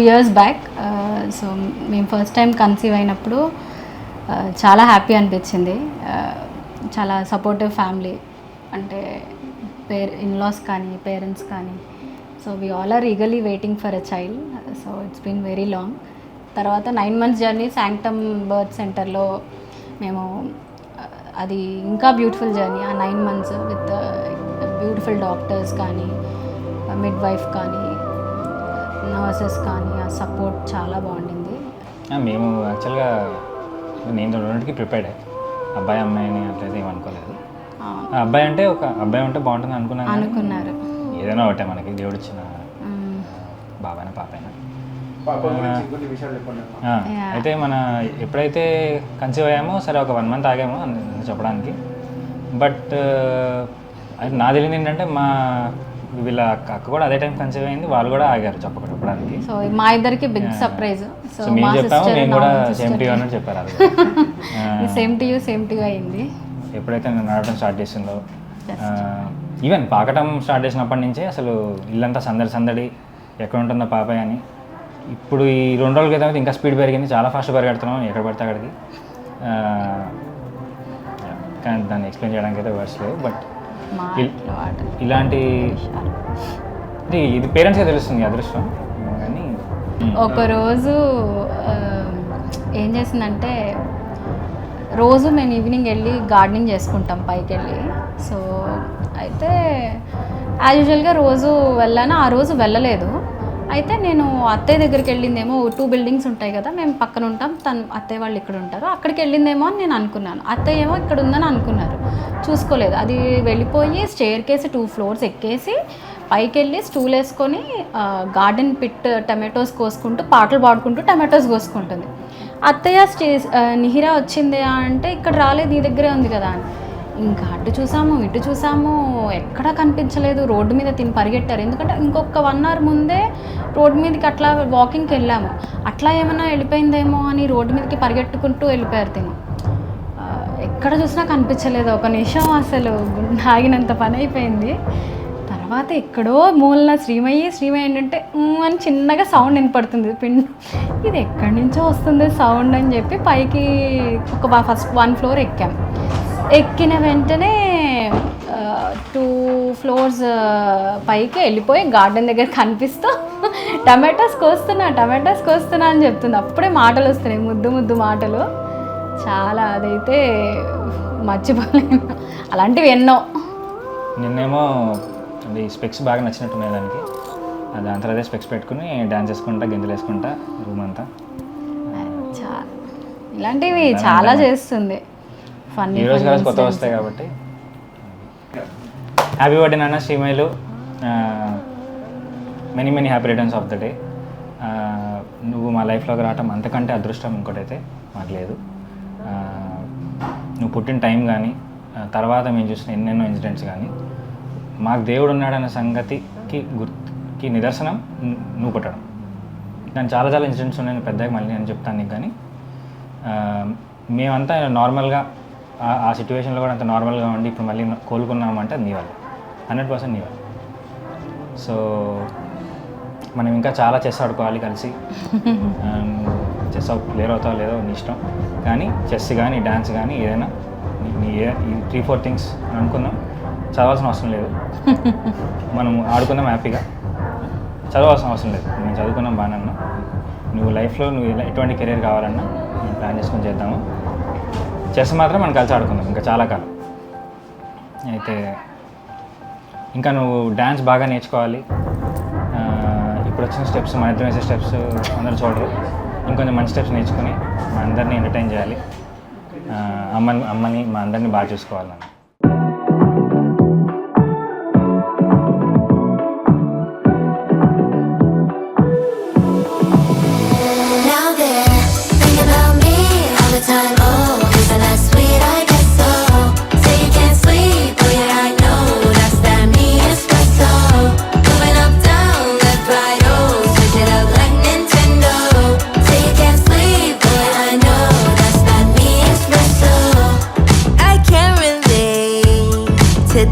years back. So మేము first time conceive అయినప్పుడు చాలా హ్యాపీ అనిపించింది. చాలా సపోర్టివ్ ఫ్యామిలీ, అంటే ఇన్లాస్ కానీ పేరెంట్స్ కానీ. So we all are eagerly waiting for a child. So it's been very long. తర్వాత 9 months జర్నీ శాంక్టమ్ బర్త్ సెంటర్లో మేము, అది ఇంకా బ్యూటిఫుల్ జర్నీ. ఆ 9 months విత్ బ్యూటిఫుల్ డాక్టర్స్ కానీ, మిడ్ వైఫ్ కానీ, నర్సెస్ కానీ, ఆ సపోర్ట్ చాలా బాగుండింది. మేము యాక్చువల్గా నేను రెండింటికి ప్రిపేర్డ్. అబ్బాయి అమ్మాయిని అట్లయితే ఏమనుకోలేదు. అబ్బాయి ఉంటే బాగుంటుంది అనుకున్నారు. ఏదైనా ఒకటే మనకి దేవుడు ఇచ్చిన బాబాయినా పాపైనా. అయితే మన ఎప్పుడైతే కన్సీవ్ అయ్యామో సరే ఒక 1 month ఆగామో చెప్పడానికి. బట్ నా తెలియదు ఏంటంటే వీళ్ళ అక్క కూడా అదే టైం కన్సీవ్ అయింది, వాళ్ళు కూడా ఆగారు చెప్పడానికి. సో మా ఇద్దరికి బిగ్ సర్ప్రైజ్. సో మేము చెప్పాము, మేము కూడా సేమ్ టు యూ అని చెప్పారు. అది సేమ్ టు యూ అయింది. ఎప్పుడైతే నేను నడవడం స్టార్ట్ చేసిందో, ఈవెన్ పాకటం స్టార్ట్ చేసినప్పటి నుంచే అసలు ఇల్లంతా సందడి ఎక్కడ ఉంటుందో పాపాయ్ అని. ఇప్పుడు ఈ 2 రోజుల క్రితం ఇంకా స్పీడ్ పెరిగింది, చాలా ఫాస్ట్ పరిగెడుతున్నాం ఎక్కడ పడితే అక్కడికి. కానీ దాన్ని ఎక్స్ప్లెయిన్ చేయడానికి అయితే వర్డ్స్ లేవు. బట్ ఇలాంటి ఇది పేరెంట్స్గా తెలుస్తుంది అదృష్టం. కానీ ఒకరోజు ఏం చేసిందంటే, రోజు మేము ఈవినింగ్ వెళ్ళి గార్డెనింగ్ చేసుకుంటాం పైకి వెళ్ళి. సో అయితే యాజ్ యూజువల్గా రోజు వెళ్ళాను, ఆ రోజు వెళ్ళలేదు. అయితే నేను అత్తయ్య దగ్గరికి వెళ్ళిందేమో, 2 buildings ఉంటాయి కదా, మేము పక్కన ఉంటాం, అత్తయ్య వాళ్ళు ఇక్కడ ఉంటారు, అక్కడికి వెళ్ళిందేమో అని నేను అనుకున్నాను. అత్తయ్య ఏమో ఇక్కడ ఉందని అనుకున్నారు, చూసుకోలేదు. అది వెళ్ళిపోయి స్టేర్ కేసి 2 floors ఎక్కేసి పైకి వెళ్ళి స్టూల్ వేసుకొని గార్డెన్ పిట్ టమాటోస్ కోసుకుంటూ పాటలు పాడుకుంటూ టమాటోస్ కోసుకుంటుంది. అత్తయ్య నిహిరా వచ్చింది అంటే, ఇక్కడ రాలేదు, నీ దగ్గరే ఉంది కదా అని. ఇంకా అటు చూసాము ఇటు చూసాము, ఎక్కడా కనిపించలేదు. రోడ్డు మీద తిని పరిగెట్టారు, ఎందుకంటే ఇంకొక 1 hour ముందే రోడ్డు మీదకి అట్లా వాకింగ్కి వెళ్ళాము. అట్లా ఏమైనా వెళ్ళిపోయిందేమో అని రోడ్డు మీదకి పరిగెట్టుకుంటూ వెళ్ళిపోయారు తిని. ఎక్కడ చూసినా కనిపించలేదు. ఒక నిమిషం అసలు ఆగినంత పని అయిపోయింది. తర్వాత ఎక్కడో మూలన శ్రీమయ్యి ఏంటంటే అని చిన్నగా సౌండ్ వినపడుతుంది. ఇది ఎక్కడి నుంచో వస్తుంది సౌండ్ అని చెప్పి పైకి ఫస్ట్ 1 floor ఎక్కాం. ఎక్కిన వెంటనే 2 floors పైకి వెళ్ళిపోయి గార్డెన్ దగ్గర కనిపిస్తూ టమాటోస్ కోస్తున్నా అని చెప్తుంది. అప్పుడే మాటలు వస్తున్నాయి, ముద్దు మాటలు. చాలా, అదైతే మర్చిపోలేను. అలాంటివి ఎన్నో. నిన్నేమో అది స్పెక్స్ బాగా నచ్చినట్టున్నాయి దానికి. దాని తర్వాత స్పెక్స్ పెట్టుకుని డాన్స్ చేసుకుంటా, గింజలు వేసుకుంటా రూమ్ అంతా. ఇలాంటివి చాలా చేస్తుంది. ఈ రోజు కలిసి కొత్త వస్తాయి కాబట్టి. హ్యాపీ బర్త్డే నాన్న శ్రీమయ్యలు. Many happy returns of the day. నువ్వు మా లైఫ్లోకి రావటం అంతకంటే అదృష్టం ఇంకోటైతే మాకు లేదు. నువ్వు పుట్టిన టైం కానీ, తర్వాత మేము చూసిన ఎన్నెన్నో ఇన్సిడెంట్స్ కానీ, మాకు దేవుడు ఉన్నాడన్న సంగతికి నిదర్శనం నువ్వు పుట్టడం. దాని చాలా ఇన్సిడెంట్స్ ఉన్నాయి, పెద్దగా మళ్ళీ నేను చెప్తాను నీకు. కానీ మేమంతా నార్మల్గా ఆ సిచ్యువేషన్లో కూడా అంత నార్మల్గా ఉండి ఇప్పుడు మళ్ళీ కోలుకున్నామంటే అది నీ వల్ల, 100% నీ వల్ల. సో మనం ఇంకా చాలా చెస్ ఆడుకోవాలి కలిసి. చెస్ ప్లేయర్ అవుతావు లేదో నీ ఇష్టం, కానీ చెస్ కానీ డ్యాన్స్ కానీ ఏదైనా ఈ 3-4 థింగ్స్ అనుకుందాం. చదవాల్సిన అవసరం లేదు, మనం ఆడుకుందాం హ్యాపీగా. చదవాల్సిన అవసరం లేదు, మేము చదువుకున్నాం బాగానే ఉన్నాం. నువ్వు లైఫ్లో ఎటువంటి కెరీర్ కావాలన్నా మేము ప్లాన్ చేసుకొని చేద్దాము. చెస్ మాత్రం మనం కలిసి ఆడుకుందాం ఇంకా చాలా కాలం. అయితే ఇంకా నువ్వు డ్యాన్స్ బాగా నేర్చుకోవాలి. ఇప్పుడు వచ్చిన స్టెప్స్, మన ఇద్దరు వేసే స్టెప్స్ అందరూ చూడరు. ఇంకొంచెం మంచి స్టెప్స్ నేర్చుకుని మా అందరినీ ఎంటర్టైన్ చేయాలి. అమ్మని మా అందరినీ బాగా చూసుకోవాలి.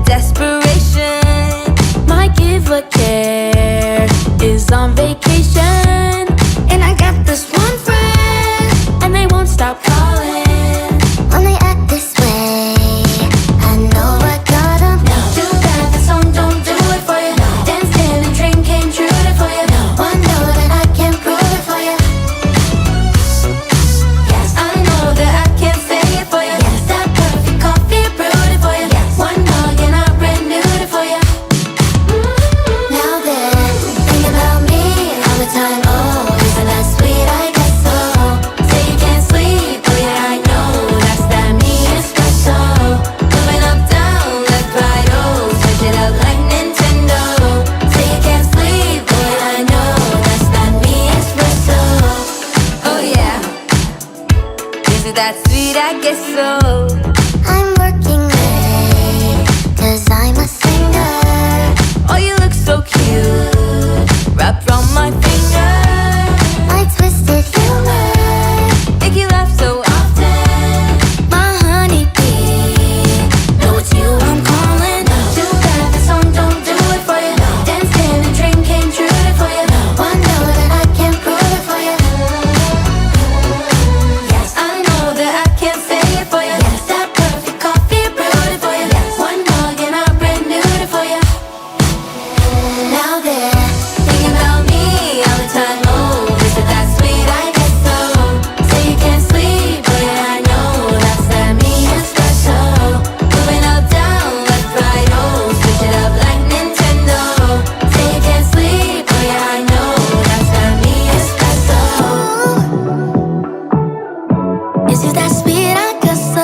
Desperation, my give a care is on vacation. that sweet? I guess so. I'm working late, 'cause I'm a singer. Oh, you look so cute, wrapped around my finger. My twisted humor, Make you laugh so often. my honeybee. Know it's you I'm calling. Too bad the song don't do it for you. Dance, can and dream came true for you. One know that I can prove it for you. Yes, I know that I can't say it for you. Yes, that perfect coffee brewed it for you. Yes, one mug and I brand new it for you. Now they're Thinking about me all the time. Oh, is it that sweet? I guess so. Say you can't sleep, but yeah, I know that's that me espresso. Moving up, down, left, right, oh, switch it up like Nintendo. Say you can't sleep, but yeah, I know that's that me espresso. is it that sweet? I guess so.